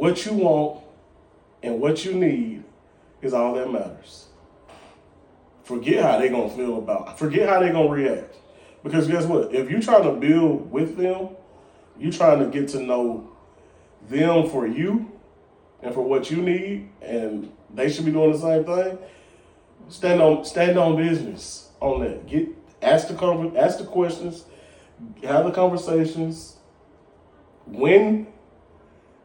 what you want and what you need is all that matters. Forget how they gonna feel about. Forget how they gonna react. Because guess what? If you trying to build with them, you trying to get to know them for you and for what you need, and they should be doing the same thing. Stand on business on that. Ask the questions, have the conversations. When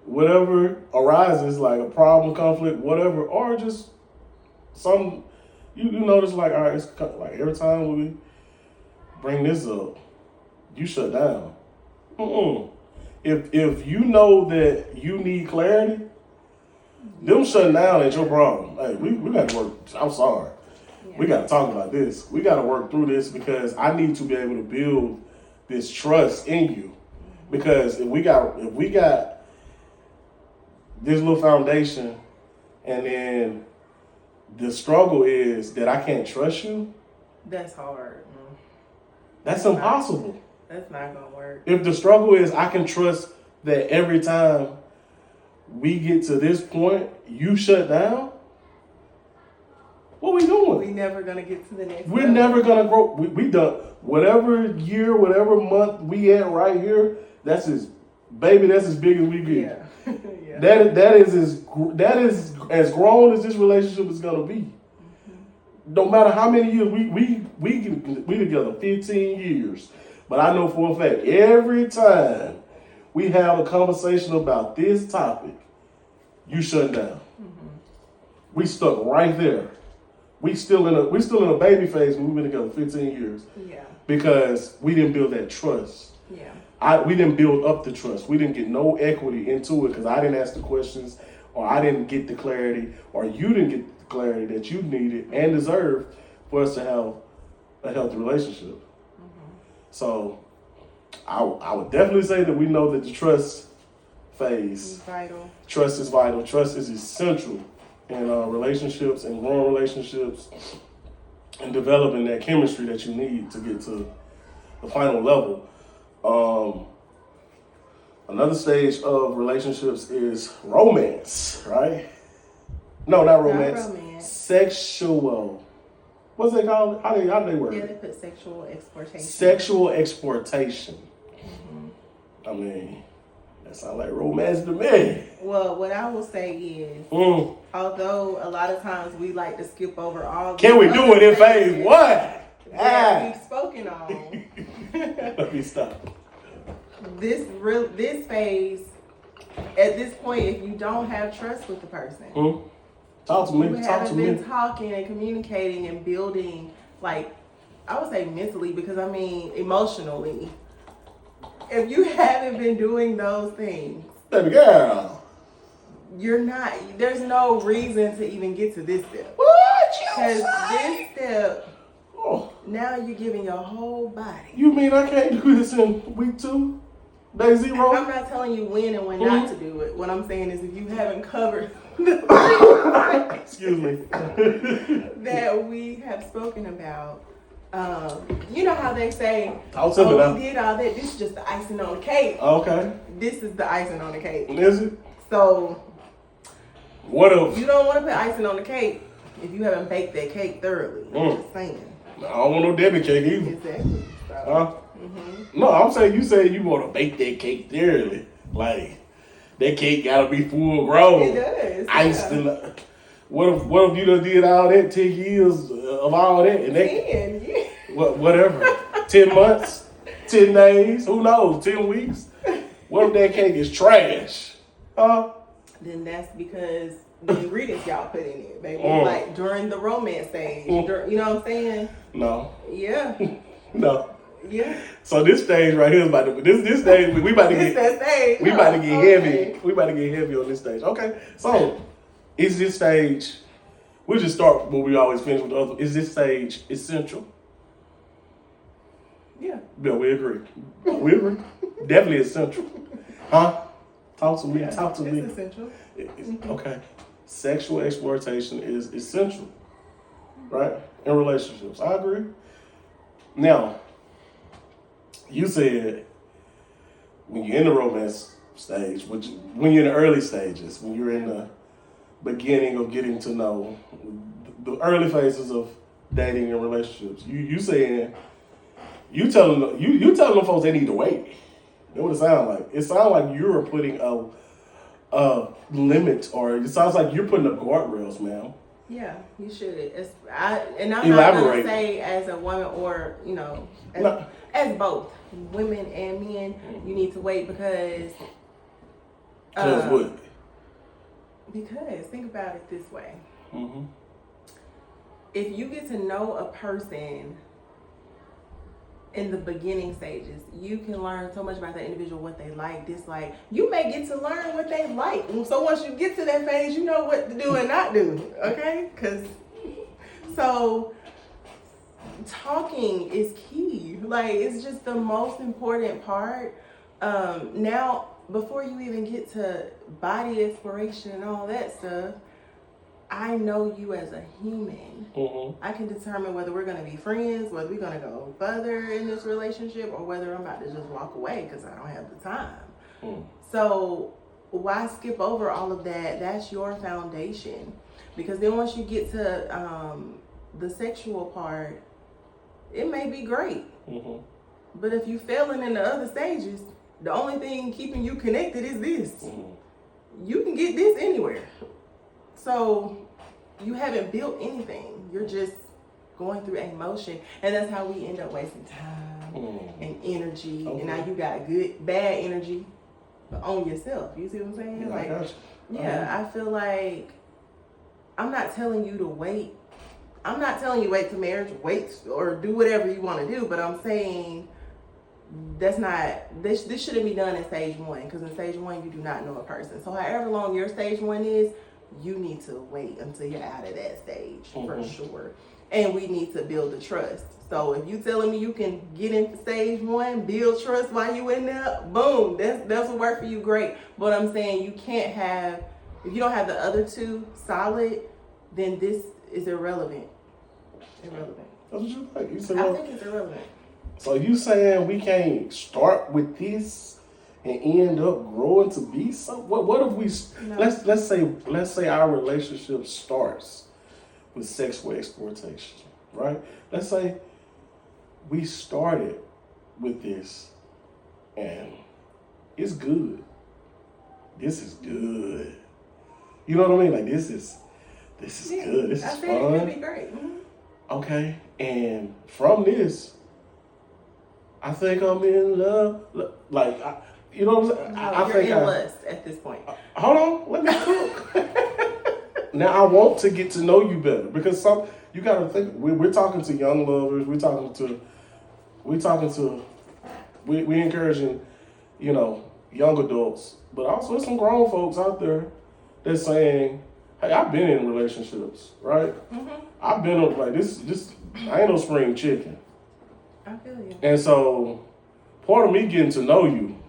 whatever arises, like a problem, conflict, whatever, or just some, you notice like, all right, it's like every time we bring this up, you shut down. If you know that you need clarity, them shutting down ain't your problem. Hey, we got to work. I'm sorry. Yeah. We got to talk about this. We got to work through this because I need to be able to build this trust in you. Because if we got this little foundation, and then the struggle is that I can't trust you. That's hard. That's impossible. That's not gonna work. If the struggle is I can trust that every time we get to this point, you shut down, what we doing? We never gonna get to the next We're level. never gonna grow. We done whatever year, whatever month we at right here. That's as big as we get. Yeah. Yeah. That is as grown as this relationship is gonna be. Mm-hmm. No matter how many years we together 15 years, but I know for a fact every time we have a conversation about this topic, you shut down. Mm-hmm. We stuck right there. We still in a baby phase when we've been together 15 years. Yeah. Because we didn't build that trust. Yeah. We didn't build up the trust. We didn't get no equity into it because I didn't ask the questions, or I didn't get the clarity, or you didn't get the clarity that you needed and deserved for us to have a healthy relationship. Mm-hmm. So I would definitely say that we know that the trust phase. It's vital. Trust is vital. Trust is essential in relationships and growing relationships and developing that chemistry that you need to get to the final level. Another stage of relationships is romance, right? No, not romance. Not romance. Sexual. What's they called? How do they work? Yeah, they put sexual exploitation. Sexual exploitation. Mm-hmm. I mean, that sounds like romance to me. Well, what I will say is, although a lot of times we like to skip over all. Can we do it in phase one? That we've spoken on. Let me stop. This phase, at this point, if you don't have trust with the person, talk to me. You haven't been talking and communicating and building, like, I would say mentally, because I mean emotionally. If you haven't been doing those things, baby girl, you're not. There's no reason to even get to this step. What you say? Because this step. Now you're giving your whole body. You mean I can't do this in week 2? Day 0? I'm not telling you when and when not to do it. What I'm saying is if you haven't covered the excuse me, that we have spoken about, you know how they say, we did all that. This is just the icing on the cake. Okay. This is the icing on the cake. Is it? So, what if you don't want to put icing on the cake if you haven't baked that cake thoroughly? I'm just saying. I don't want no Debbie cake either. Exactly. So, No, I'm saying you say you want to bake that cake thoroughly. Like, that cake gotta be full grown. It does. Iced in what if you done did all that 10 years of all that? And 10, yeah. Whatever. 10 months, 10 days, who knows, 10 weeks. What if that cake is trash? Then that's because the ingredients y'all put in it, baby. Like during the romance stage. You know what I'm saying? No. Yeah. No. Yeah. So this stage right here is about to this stage we about to get stage. We about to get heavy. We about to get heavy on this stage. Okay. So is this stage, we'll just start where we always finish with the other. Is this stage essential? Yeah. Yeah, we agree. We agree. Definitely essential. Huh? Talk to me. Yeah, Talk to me. It's essential. Okay. Sexual exploitation is essential, right? In relationships. I agree. Now, you said when you're in the romance stage, which when you're in the early stages, when you're in the beginning of getting to know the early phases of dating and relationships. You saying you telling them folks they need to wait. That's what it sounds like. It sounds like you're putting a limit, or it sounds like you're putting up guardrails, ma'am. Yeah, you should. I'm not Elaborate. gonna say as a woman or as both women and men. You need to wait because. What? Because think about it this way. Mm-hmm. If you get to know a person in the beginning stages, you can learn so much about that individual, what they like, dislike. You may get to learn what they like. So once you get to that phase, you know what to do and not do. Okay? So talking is key. Like, it's just the most important part. Now, before you even get to body exploration and all that stuff, I know you as a human. Mm-hmm. I can determine whether we're going to be friends, whether we're going to go further in this relationship, or whether I'm about to just walk away because I don't have the time. So why skip over all of that? That's your foundation. Because then once you get to the sexual part, it may be great. Mm-hmm. But if you failing in the other stages, the only thing keeping you connected is this. Mm-hmm. You can get this anywhere. So you haven't built anything. You're just going through emotion. And that's how we end up wasting time and energy. Okay. And now you got bad energy on yourself. You see what I'm saying? I feel like I'm not telling you to wait. I'm not telling you wait to marriage, wait or do whatever you want to do, but I'm saying this shouldn't be done in stage one, because in stage one you do not know a person. So however long your stage one is, you need to wait until you're out of that stage for sure. And we need to build the trust. So if you telling me you can get into stage one, build trust while you in there, boom, that's what work for you, great. But I'm saying you can't have, if you don't have the other two solid, then this is irrelevant. Irrelevant. That's what you like. You said, I think it's irrelevant. So you saying we can't start with this and end up growing to be something? What if we let's say our relationship starts with sexual exploitation, right? Let's say we started with this and it's good. This is good. You know what I mean? Like this is good. This is fun. It could be great. Mm-hmm. Okay, and from this, I think I'm in love. Like, you know what I'm saying? No, you're in lust at this point. Hold on, let me cook. Now I want to get to know you better, because you got to think. We're talking to young lovers. We're encouraging, young adults, but also there's some grown folks out there that's saying, hey, I've been in relationships, right? Mm-hmm. I've been like this. I ain't no spring chicken. I feel you. And so, part of me getting to know you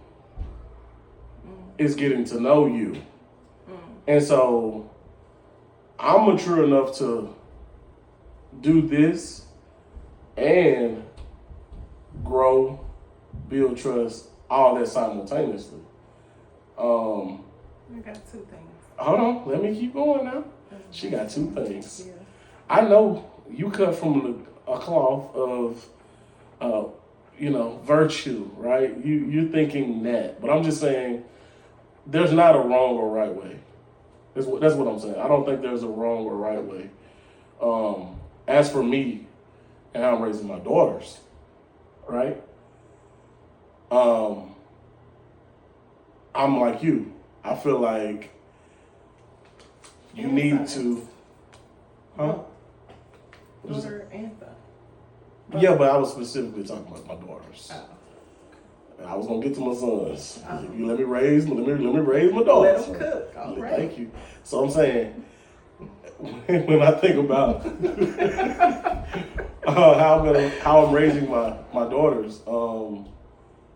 is getting to know you. And so, I'm mature enough to do this and grow, build trust, all that simultaneously. I got two things. Hold on, let me keep going now. She got two things. Yeah. I know you cut from a cloth of, virtue, right? You're thinking that, but I'm just saying there's not a wrong or right way. That's what I'm saying. I don't think there's a wrong or right way. As for me and how I'm raising my daughters, right? I'm like you. I feel like you need to, huh? Daughter and son. Yeah, but I was specifically talking about my daughters. Oh. And I was gonna get to my sons. You let me raise my daughters. Let them cook. All right. Thank you. So I'm saying, when I think about how I'm raising my daughters,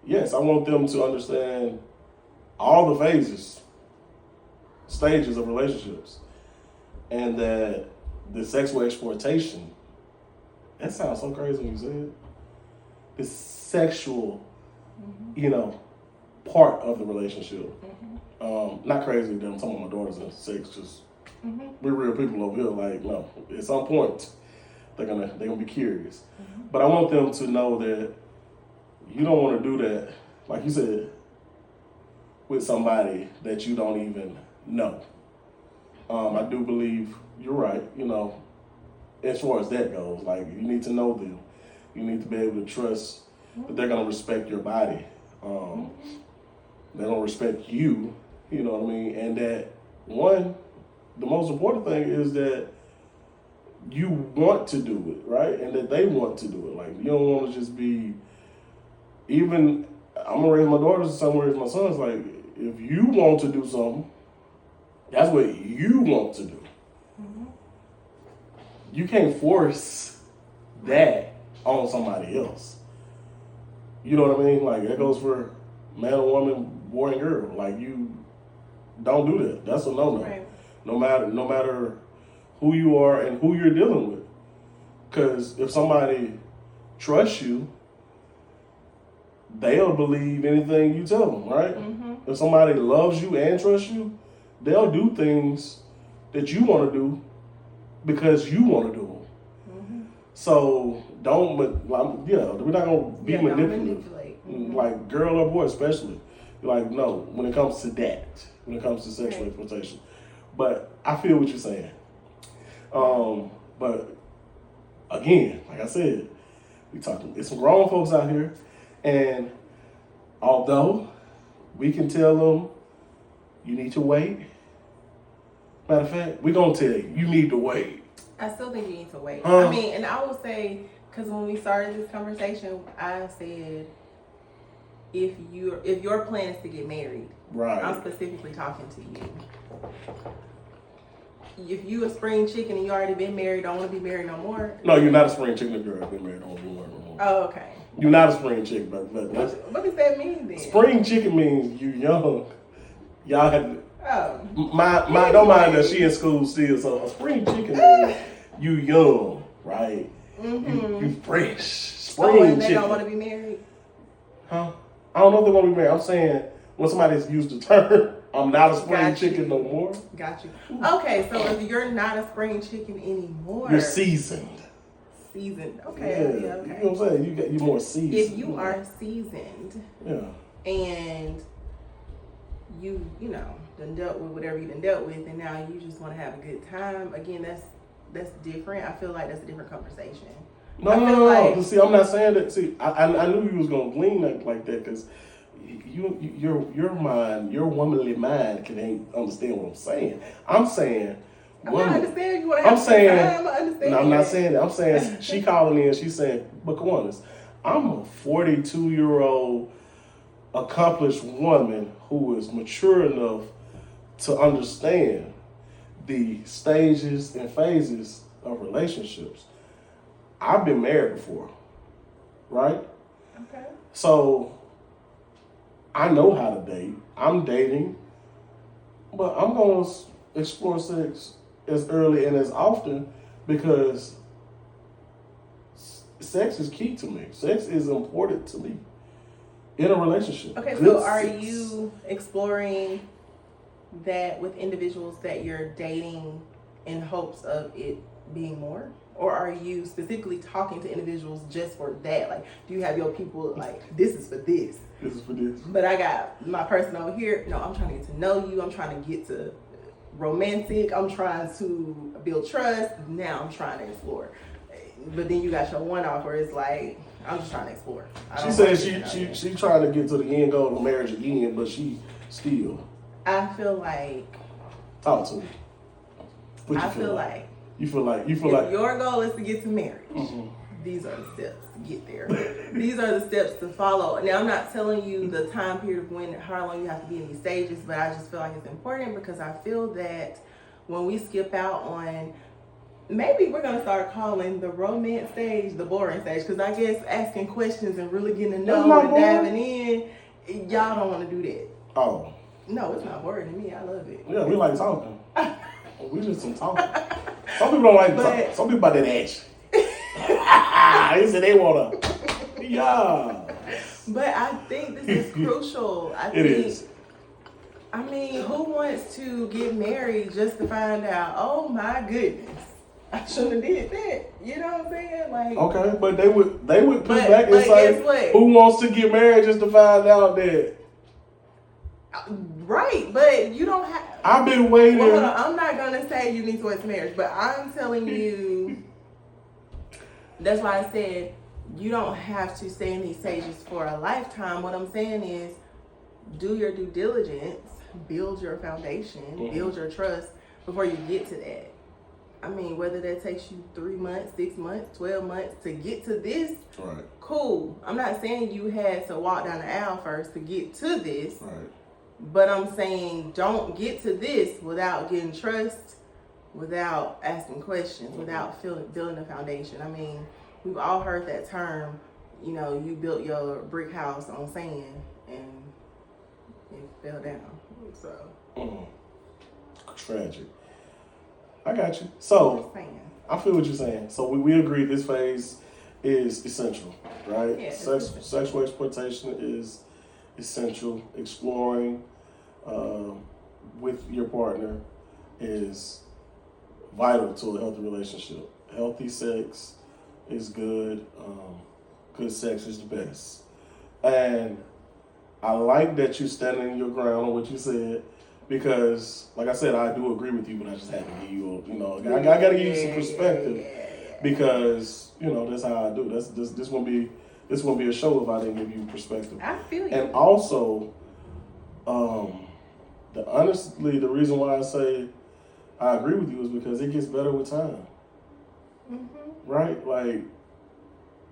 yes, I want them to understand all the stages of relationships, and that the sexual exploitation. That sounds so crazy when you say it. The sexual, part of the relationship. Not crazy that I'm talking about my daughters and sex. Just we're real people over here. Like no, at some point they're gonna be curious. But I want them to know that you don't want to do that, like you said, with somebody that you don't even know. I do believe you're right. You know, as far as that goes, like you need to know them. You need to be able to trust that they're gonna respect your body. They're gonna respect you. You know what I mean? And that the most important thing is that you want to do it, right? And that they want to do it. Like you don't want to just be. Even I'm gonna raise my daughters the same way as my sons. Like if you want to do something, that's what you want to do. You can't force that on somebody else. You know what I mean? Like that goes for man or woman, boy and girl. Like you don't do that. That's a no-no. Right. No matter who you are and who you're dealing with. Because if somebody trusts you, they'll believe anything you tell them, right? If somebody loves you and trusts you, they'll do things that you want to do because you want to do them. So don't, we're not going to be manipulative. Like girl or boy especially. Like, no, when it comes to that, when it comes to sexual exploitation. But I feel what you're saying. But again, like I said, it's some grown folks out here. And although we can tell them you need to wait, matter of fact, we're going to tell you need to wait. I still think you need to wait. I mean, and I will say, because when we started this conversation, I said, if your plan is to get married, right? I'm specifically talking to you. If you a spring chicken and you already been married, don't want to be married no more. No, you're not a spring chicken if you've already been married, don't want to be married no more. Oh, okay. You're not a spring chicken, but what does that mean then? Spring chicken means you young. Y'all have. Oh. My don't mind that she in school still. So a spring chicken means you young, right? You fresh. Spring and they chicken. don't want to be married. Huh? I don't know if they want to be married. I'm saying when somebody's used the term, I'm not a spring chicken no more. Got you. Okay, so if you're not a spring chicken anymore, you're seasoned. Seasoned. Okay. Yeah, okay. You know what I'm saying? You're more seasoned. If you are seasoned, and you know, done dealt with whatever you done dealt with, and now you just want to have a good time. Again, that's different. I feel like that's a different conversation. No. See, I'm not saying that. See, I knew you was gonna glean like that because your mind, your womanly mind can't understand what I'm saying. I'm saying. I'm not understanding. You want to have time? I understand. No, I'm not saying that. I'm saying she calling in. She's saying, but come on, I'm a 42-year-old accomplished woman who is mature enough to understand the stages and phases of relationships. I've been married before, right? Okay. So I know how to date. I'm dating, but I'm going to explore sex as early and as often because sex is key to me. Sex is important to me in a relationship. Okay, so are you exploring that with individuals that you're dating in hopes of it being more? Or are you specifically talking to individuals just for that? Like, do you have your people like, this is for this? This is for this. But I got my person over here. No, I'm trying to get to know you. I'm trying to get to romantic. I'm trying to build trust. Now I'm trying to explore. But then you got your one off where it's like, I'm just trying to explore. She says she trying to get to the end goal of marriage again, but she still. I feel like. Talk to me. I feel like. You feel like your goal is to get to marriage. These are the steps to get there. These are the steps to follow. Now, I'm not telling you the time period of how long you have to be in these stages, but I just feel like it's important because I feel that when we skip out on, maybe we're going to start calling the romance stage the boring stage, because I guess asking questions and really getting to know and diving in, y'all don't want to do that. Oh. No, it's not boring to me. I love it. Yeah, we like talking. We just some talking. Some people don't like talking. Some people about that action. They said they want to. Yeah. But I think this is crucial. It is. I mean, who wants to get married just to find out, oh my goodness, I shouldn't have did that. You know what I'm saying? Like, okay, but they would put back and but say, guess what? who wants to get married just to find out that? Right, but you don't have. I've been waiting. Well, hold on, I'm not gonna say you need to wait to marriage, but I'm telling you. That's why I said you don't have to stay in these stages for a lifetime. What I'm saying is, do your due diligence, build your foundation, build your trust before you get to that. I mean, whether that takes you 3 months, 6 months, 12 months to get to this, right. Cool. I'm not saying you had to walk down the aisle first to get to this, right. But I'm saying don't get to this without getting trust, without asking questions, without building a foundation. I mean, we've all heard that term, you know, you built your brick house on sand and it fell down. So tragic. I got you. So I feel what you're saying. So we agree this phase is essential, right? Yeah, sexual exploitation is essential. Exploring with your partner is vital to a healthy relationship. Healthy sex is good. Good sex is the best. And I like that you're standing your ground on what you said, because, like I said, I do agree with you, but I just had to give you, I got to give you some perspective, because, that's how I do. This won't be a show if I didn't give you perspective. I feel you. And also, the reason why I say I agree with you is because it gets better with time. Right? Like,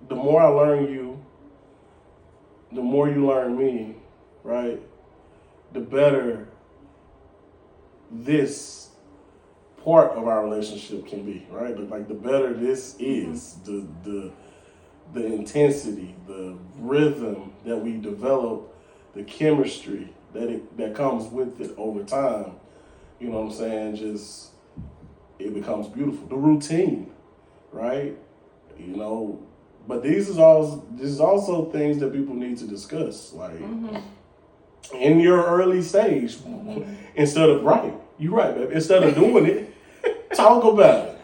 the more I learn you, the more you learn me, right? The better this part of our relationship can be, right? Like, the better this is, the intensity, the rhythm that we develop, the chemistry that comes with it over time. You know what I'm saying? Just, it becomes beautiful. The routine, right? But this is also things that people need to discuss, like in your early stage, instead of you're right, baby. Instead of doing it, talk about it.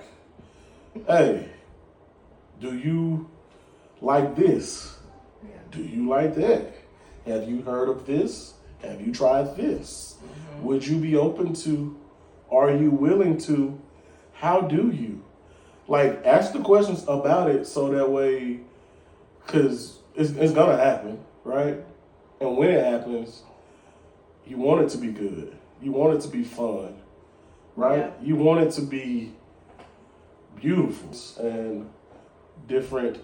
Hey, do you like this? Yeah. Do you like that? Have you heard of this? Have you tried this? Would you be open to? Are you willing to? How do you? Like, ask the questions about it so that way, because it's going to happen, right? And when it happens, you want it to be good. You want it to be fun, right? Yeah. You want it to be beautiful and different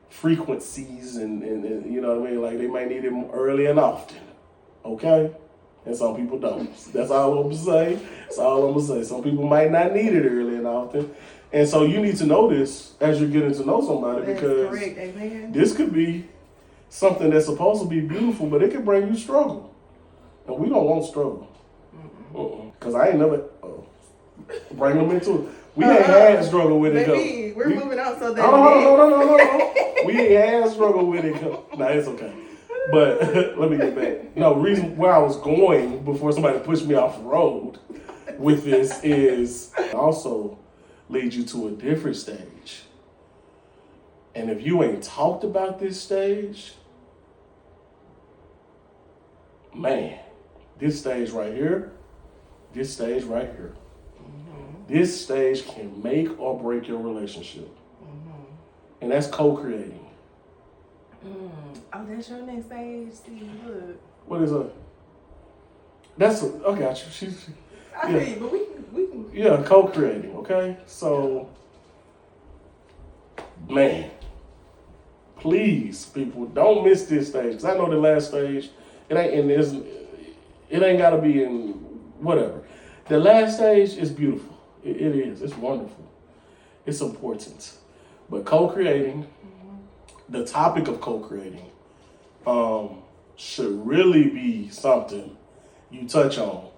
frequencies and you know what I mean? Like, they might need it early and often, okay? And some people don't. That's all I'm going to say. That's all I'm going to say. Some people might not need it early and often. And so you need to know this as you're getting to know somebody, because correct. Amen. This could be something that's supposed to be beautiful, but it could bring you struggle. And we don't want struggle. Because I ain't never bring them into it. We ain't had struggle with it. Baby, we're moving on so that. No. We ain't had struggle with it. Nah, it's okay. But let me get back. No, reason where I was going before somebody pushed me off the road with this is also lead you to a different stage. And if you ain't talked about this stage, man, this stage right here, this stage can make or break your relationship. And that's co-creating. Oh, that's your next stage. See, look. What is that? I got you. I hear you, but we can. Yeah, co-creating. Okay, so, man, please, people, don't miss this stage. Because I know the last stage, it ain't got to be in whatever. The last stage is beautiful. It is. It's wonderful. It's important. But co-creating, the topic of co-creating, should really be something you touch on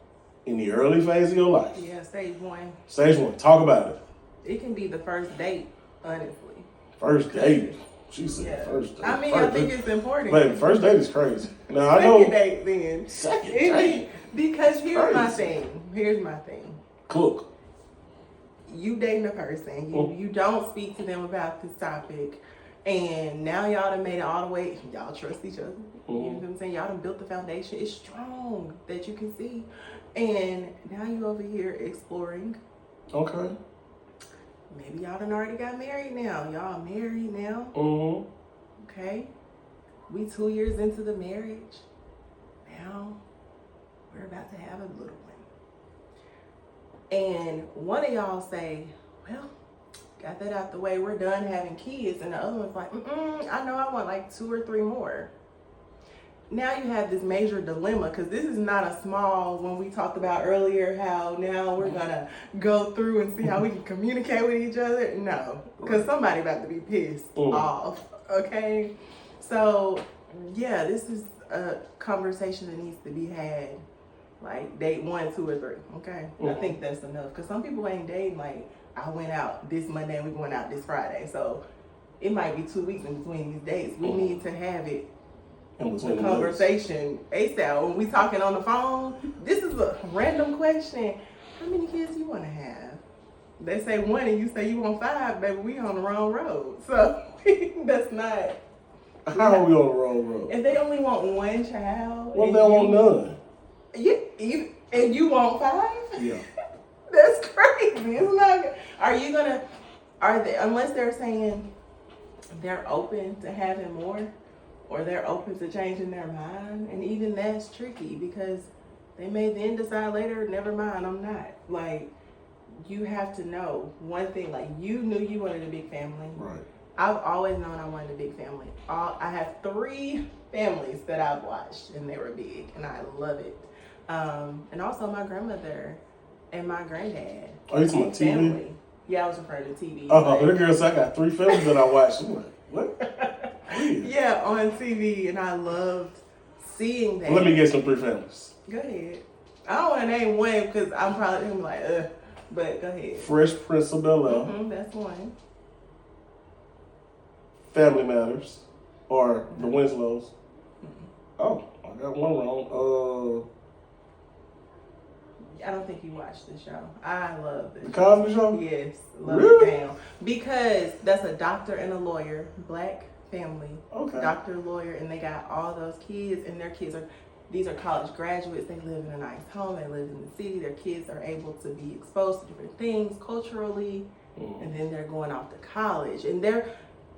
in the early phase of your life. Yeah, stage one. Stage one. Talk about it. It can be the first date, honestly. First date. She said Yeah. first date. I mean, first I think date. it's important. Baby, first date is crazy. Now I Second know. date then. Second date. Because here's my Crazy. thing. Here's my thing. Cook. You dating a person, you don't speak to them about this topic, and now y'all done made it all the way. Y'all trust each other. You know what I'm saying? Y'all done built the foundation. It's strong that you can see, and now you over here exploring. Okay. Maybe y'all done already got married now. Y'all married now. Okay. We 2 years into the marriage. Now we're about to have a little one. And one of y'all say, well, got that out the way, we're done having kids. And the other one's like, I know I want like 2 or 3 more. Now you have this major dilemma, because this is not a small, when we talked about earlier how now we're going to go through and see how we can communicate with each other. No, because somebody about to be pissed off, okay? So, yeah, this is a conversation that needs to be had. Like date 1, 2, or 3. Okay, I think that's enough. Cause some people ain't dating. Like I went out this Monday and we going out this Friday, so it might be 2 weeks in between these dates. We need to have it in between the conversation ASAP. When we talking on the phone, this is a random question. How many kids you want to have? They say 1 and you say you want 5, baby. We on the wrong road. So that's not. How are we on the wrong road? If they only want 1 child, well, they want none. And you want 5? Yeah. That's crazy. It's not good. Are they, unless they're saying they're open to having more, or they're open to changing their mind, and even that's tricky because they may then decide later, never mind, I'm not. Like, you have to know one thing, like you knew you wanted a big family. Right. I've always known I wanted a big family. I have 3 families that I've watched, and they were big, and I love it. And also my grandmother and my granddad. Oh, you talking about TV? Family. Yeah, I was referring to TV. Oh, the girl said I got 3 films that I watched. I'm like, what? Yeah, on TV, and I loved seeing that. Well, let me get some 3 families. Go ahead. I don't want to name one because I'm probably gonna be like, but go ahead. Fresh Prince of Bel-Air. That's one. Family Matters, or The Winslows. Oh, I got one wrong. I don't think you watched the show. I love this. The Cosby Show? Yes, love really? it down. Because that's a doctor and a lawyer, black family. Okay. Doctor, lawyer, and they got all those kids, and their kids are, these are college graduates. They live in a nice home. They live in the city. Their kids are able to be exposed to different things culturally, and then they're going off to college. And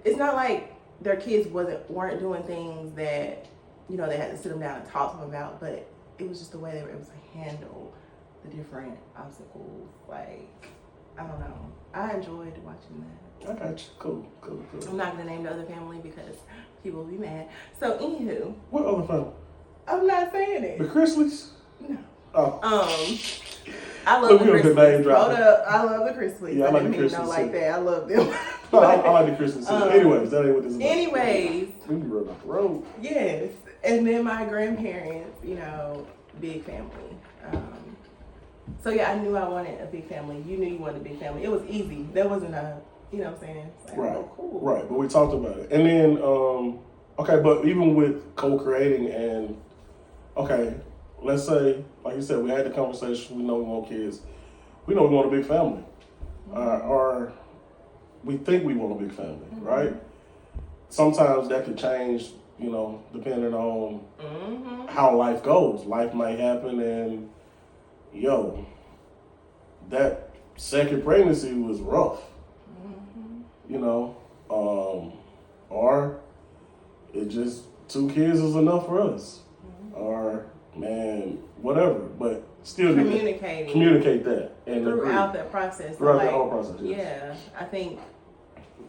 it's not like their kids weren't doing things that, you know, they had to sit them down and talk to them about, but it was just the way they were able to handle the different obstacles. Like, I don't know. I enjoyed watching that. I got you. Cool. I'm not going to name the other family because people will be mad. So, anywho. What other family? I'm not saying it. The Chrisleys? No. Oh. I love the Chrisleys. Hold up. I love the Chrisleys. Yeah, I like the Chrisleys. No, like that. I love them. No, I like the Chrisleys. Anyways, that ain't what this is about. Anyways. We be running off the road. Yes. And then my grandparents, you know, big family. So yeah, I knew I wanted a big family. You knew you wanted a big family. It was easy. There wasn't a, you know what I'm saying? Like, right. Oh, cool. Right, but we talked about it. And then, okay, but even with co-creating and, okay, let's say, like you said, we had the conversation, we know we want kids. We know we want a big family. Or we think we want a big family, right? Sometimes that could change, you know, depending on how life goes. Life might happen and, that second pregnancy was rough, you know, or it just 2 kids is enough for us, or man, whatever, but still communicate that and throughout that process. Throughout the whole process, yes. Yeah, I think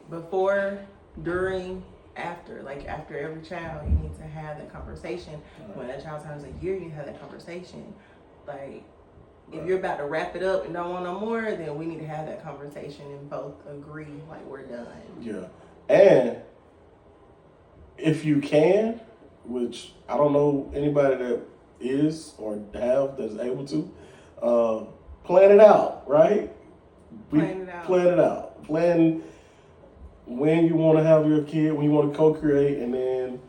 before, during, after, like after every child, you need to have that conversation. Right. When that child turns a year, you need to have that conversation. Like, if you're about to wrap it up and don't want no more, then we need to have that conversation and both agree, like, we're done. Yeah. And if you can, which I don't know anybody that is or that's able to, plan it out, right? Plan it out. Plan it out. Plan when you want to have your kid, when you want to co-create, and then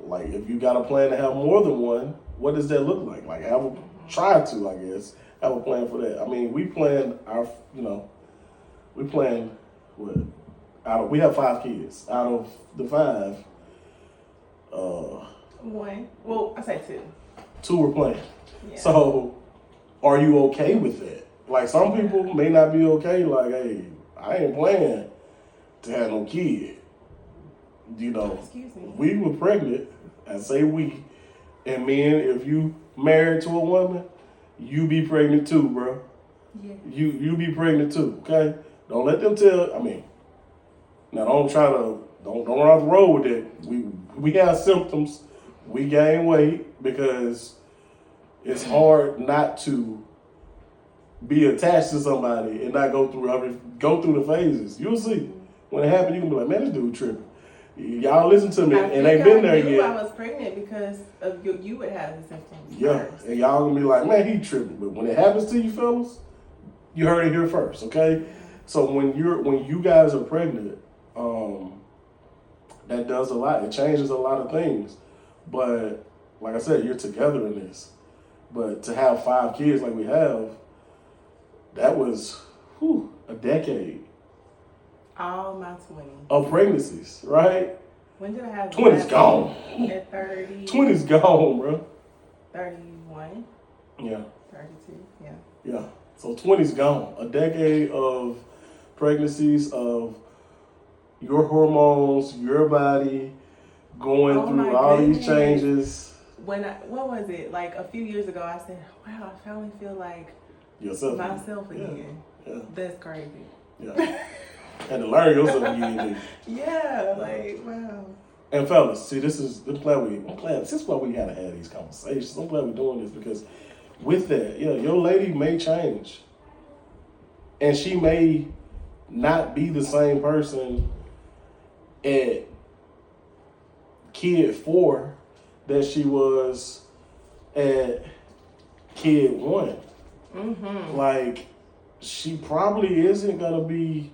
like if you got a plan to have more than one, what does that look like? Like try to, I guess, have a plan for that. I mean, we plan our, we plan what we have 5 kids. Out of the 5, one. Well, I say 2. 2 were planned. Yeah. So, are you okay with that? Like some people may not be okay. Like, hey, I ain't planning to have no kid. Excuse me. We were pregnant. I say we, and men, if you married to a woman, you be pregnant too, bro. Yeah. You be pregnant too. Okay. Don't let them tell. I mean, now don't run off the road with it. We have symptoms. We gain weight because it's hard not to be attached to somebody and not go through the phases. You'll see when it happens. You can be like, man, this dude tripping. Y'all listen to me, and ain't been there yet. I was pregnant because of you would have the symptoms. Yeah, first. and y'all gonna be like, man, he tripping. But when it happens to you, fellas, you heard it here first, okay? So when you guys are pregnant, that does a lot. It changes a lot of things. But like I said, you're together in this. But to have 5 kids like we have, that was a decade. All my 20s. Of pregnancies, right? When did I have 20's gone. At 30. 20's gone, bro. 31. Yeah. 32. Yeah. Yeah. So 20's gone. A decade of pregnancies, of your hormones, your body going through all these changes. What was it? Like a few years ago, I said, wow, I finally feel like myself again. Yeah. That's crazy. Yeah. And to learn yourself again. Yeah, like, wow. And fellas, see, this is why we gotta have these conversations. I'm glad we're doing this because with that, your lady may change. And she may not be the same person at kid 4 that she was at kid 1. Mm-hmm. Like, she probably isn't gonna be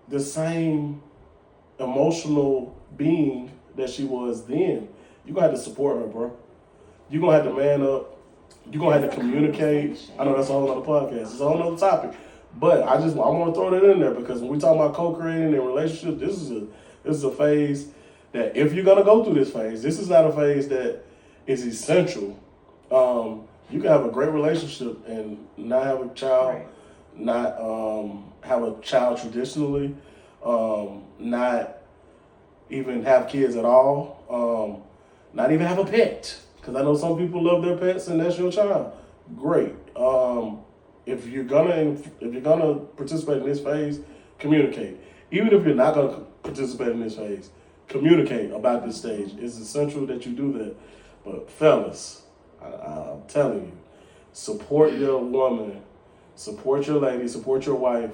the same emotional being that she was then. You're gonna have to support her, bro. You're gonna have to man up. You're gonna have to communicate. I know that's a whole other podcast. It's a whole other topic. But I want to throw that in there because when we talk about co-creating and relationships, this is a phase that if you're gonna go through this phase, this is not a phase that is essential. You can have a great relationship and not have a child, right. Not have a child traditionally, not even have kids at all, not even have a pet. Because I know some people love their pets and that's your child. Great. If you're gonna participate in this phase, communicate. Even if you're not gonna participate in this phase, communicate about this stage. It's essential that you do that. But fellas, I'm telling you, support your woman, support your lady, support your wife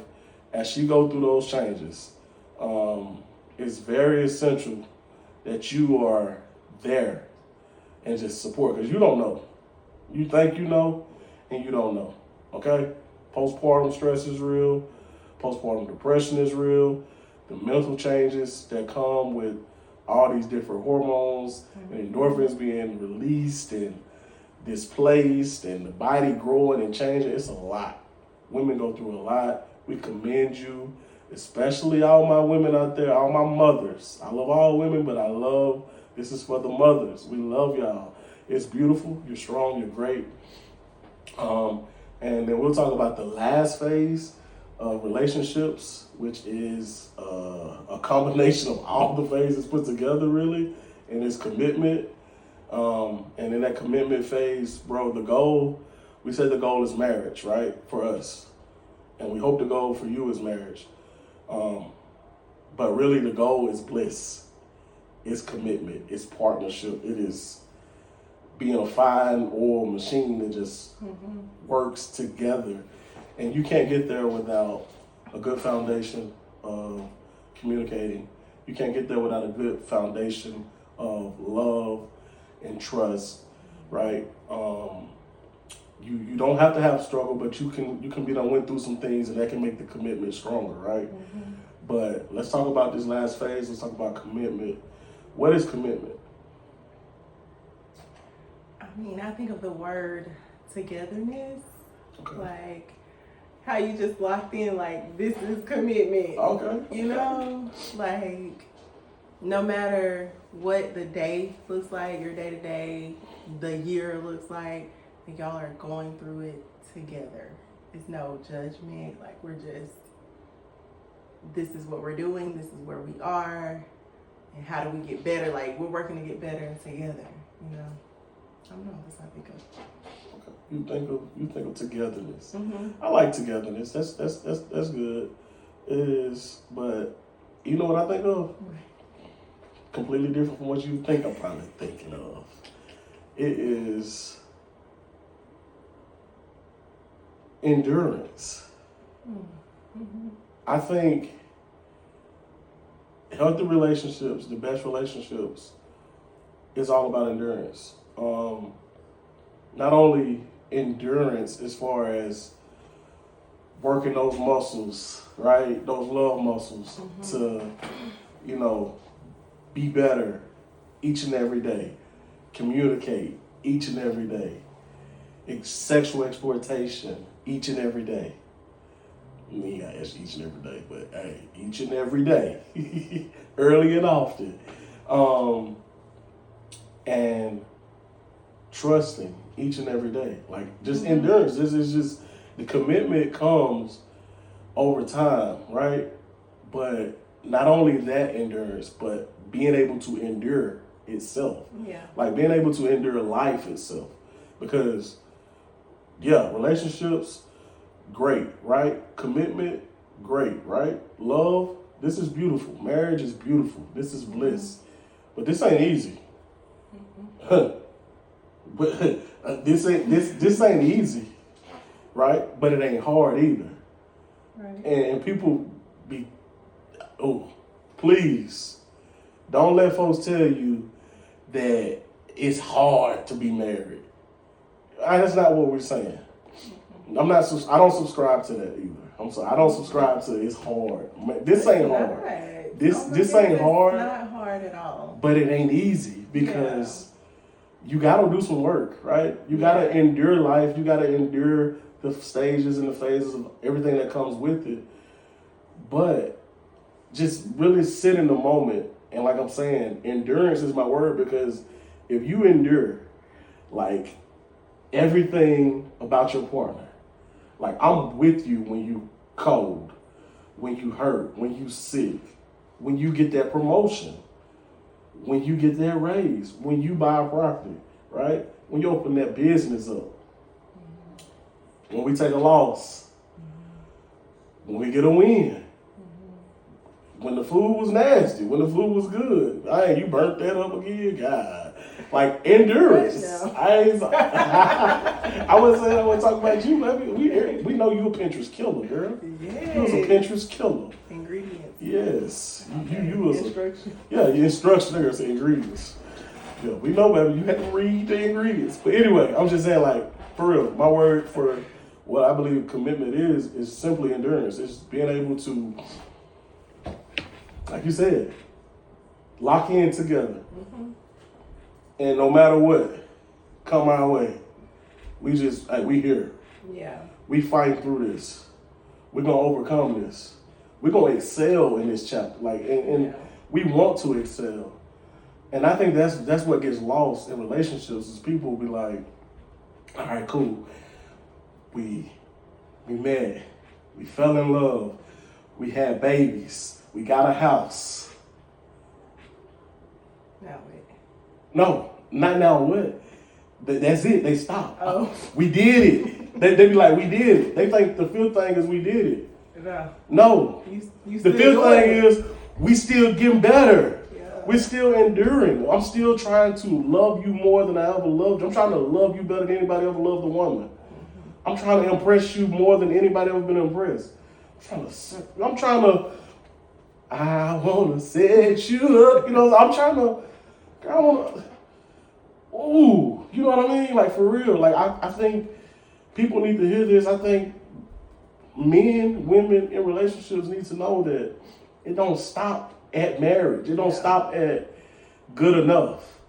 as she go through those changes. It's very essential that you are there and just support because you don't know. You think you know, and you don't know. Okay? Postpartum stress is real. Postpartum depression is real. The mental changes that come with all these different hormones and endorphins being released and displaced and the body growing and changing. It's a lot. Women go through a lot. We commend you, especially all my women out there, all my mothers. I love all women, but this is for the mothers. We love y'all. It's beautiful. You're strong. You're great. And then we'll talk about the last phase of relationships, which is a combination of all the phases put together, really, and it's commitment. And in that commitment phase, bro, we said the goal is marriage, right, for us. And we hope the goal for you is marriage. But really the goal is bliss. It's commitment. It's partnership. It is being a fine oil machine that just works together. And you can't get there without a good foundation of communicating. You can't get there without a good foundation of love and trust, right? You don't have to have struggle, but you can be done went through some things and that can make the commitment stronger, right? But let's talk about this last phase. Let's talk about commitment. What is commitment? I mean, I think of the word togetherness. Okay. Like how you just locked in, like, this is commitment. Okay. You know? Like, no matter what the day looks like, your day to day, the year looks like y'all are going through it together. It's no judgment. Like, we're just, this is what we're doing, this is where we are, and how do we get better? Like, we're working to get better together, you know? I don't know, that's what I think of. Okay. You think of togetherness. Mm-hmm. I like togetherness. That's good. It is, but you know what I think of? Completely different from what you think I'm probably thinking of. It is endurance. Mm-hmm. I think healthy relationships, the best relationships, is all about endurance. Not only endurance as far as working those muscles, right? Those love muscles to, you know, be better each and every day, communicate each and every day, sexual exploitation each and every day. Me, I ask each and every day, but hey, each and every day, early and often, and trusting each and every day, like just endurance. This is just the commitment comes over time, right? But not only that endurance, but being able to endure itself. Yeah. Like being able to endure life itself. Because, yeah, relationships, great, right? Commitment, great, right? Love, this is beautiful. Marriage is beautiful. This is bliss. But this ain't easy. But this ain't easy, right? But it ain't hard either. Right. And people be, please don't let folks tell you that it's hard to be married. That's not what we're saying. I don't subscribe to that either. I'm sorry. I don't subscribe to it's hard. This ain't hard. This ain't hard. It's not hard at all. But it ain't easy because you got to do some work, right? You got to endure life. You got to endure the stages and the phases of everything that comes with it. But just really sit in the moment. And like I'm saying, endurance is my word, because if you endure, like, everything about your partner, like, I'm with you when you cold, when you hurt, when you sick, when you get that promotion, when you get that raise, when you buy a property, right? When you open that business up, when we take a loss, when we get a win, when the food was nasty, when the food was good. You burnt that up again, God. Like, endurance. I wasn't talking about you, baby. We know you a Pinterest killer, girl. Yeah. You was a Pinterest killer. Ingredients. Yes. Okay. You was instruction. Your instruction there is the ingredients. Yeah, we know, baby. You had to read the ingredients. But anyway, I'm just saying, like, for real, my word for what I believe commitment is simply endurance. It's being able to, like you said, lock in together. And no matter what come our way, we here. Yeah. We fight through this. We're going to overcome this. We're going to excel in this chapter. Like, and we want to excel. And I think that's what gets lost in relationships, is people be like, all right, cool. We met. We fell in love. We had babies. We got a house. Now wait. No, not now what? That's it. They stop. Oh. We did it. They be like, we did it. They think the fifth thing is we did it. No. You the fifth thing is we still getting better. Yeah. We're still enduring. I'm still trying to love you more than I ever loved you. I'm trying to love you better than anybody ever loved a woman. I'm trying to impress you more than anybody ever been impressed. I'm trying to I want to set you up. You know, I'm trying to, you know what I mean? Like, for real. Like, I think people need to hear this. I think men, women in relationships need to know that It don't stop at marriage. It don't stop at good enough.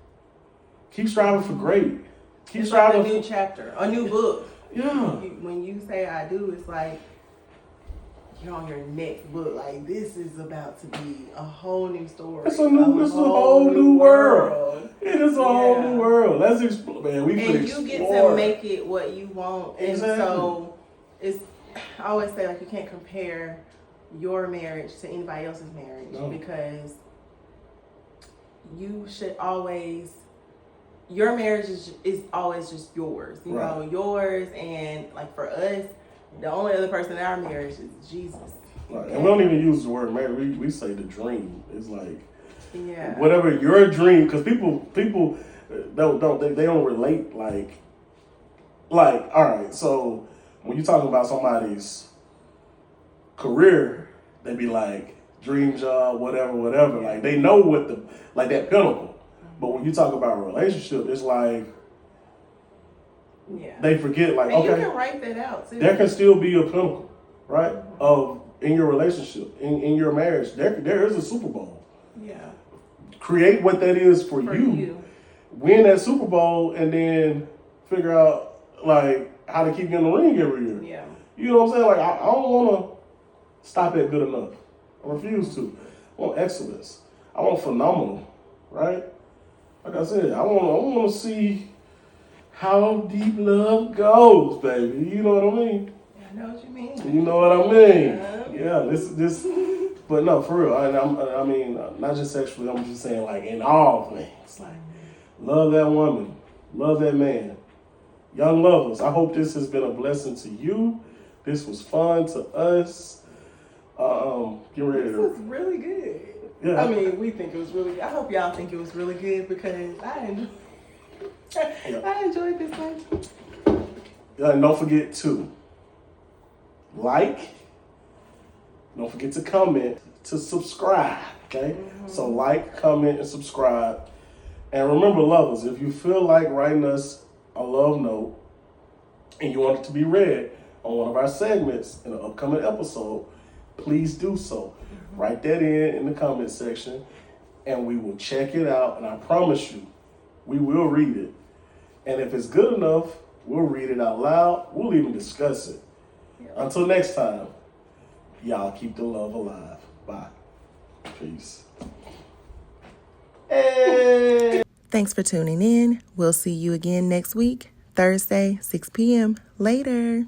Keep striving for great. Keep striving like a new chapter, a new book. Yeah. When you say I do, it's like you're on your next book. Like this is about to be a whole new story. It's a whole new world. It is a whole new world. Let's explore, man. We can explore. And you get to make it what you want. Exactly. And so I always say, like, you can't compare your marriage to anybody else's marriage because you should always. Your marriage is always just yours, you know, yours, and like for us, the only other person in our marriage is Jesus. Right. And we don't even use the word marriage. We say the dream. It's like whatever your dream, because people don't relate like all right. So when you talk about somebody's career, they be like dream job, whatever. Like they know what that pinnacle. But when you talk about a relationship, it's like they forget, like, and you can write that out too. There can still be a pinnacle, right? Of in your relationship, in your marriage. There is a Super Bowl. Yeah. Create what that is for you. Win that Super Bowl and then figure out like how to keep you in the ring every year. Yeah. You know what I'm saying? Like I don't wanna stop at good enough. I refuse to. I want excellence. I want phenomenal, right? Like I said, I want to see how deep love goes, baby. You know what I mean? I know what you mean. You know what I mean? Yeah. This. But no, for real. I mean, not just sexually. I'm just saying, like in all things. Like, love that woman, love that man. Young lovers, I hope this has been a blessing to you. This was fun to us. Get ready. This was really good. Yeah. I mean, we think it was really good. I hope y'all think it was really good because I enjoyed this one. Yeah, and don't forget to like, don't forget to comment, to subscribe, okay? Mm-hmm. So like, comment, and subscribe. And remember, lovers, if you feel like writing us a love note and you want it to be read on one of our segments in an upcoming episode, please do so. Write that in the comment section, and we will check it out. And I promise you, we will read it. And if it's good enough, we'll read it out loud. We'll even discuss it. Yep. Until next time, y'all keep the love alive. Bye. Peace. Hey. Thanks for tuning in. We'll see you again next week, Thursday, 6 p.m. Later.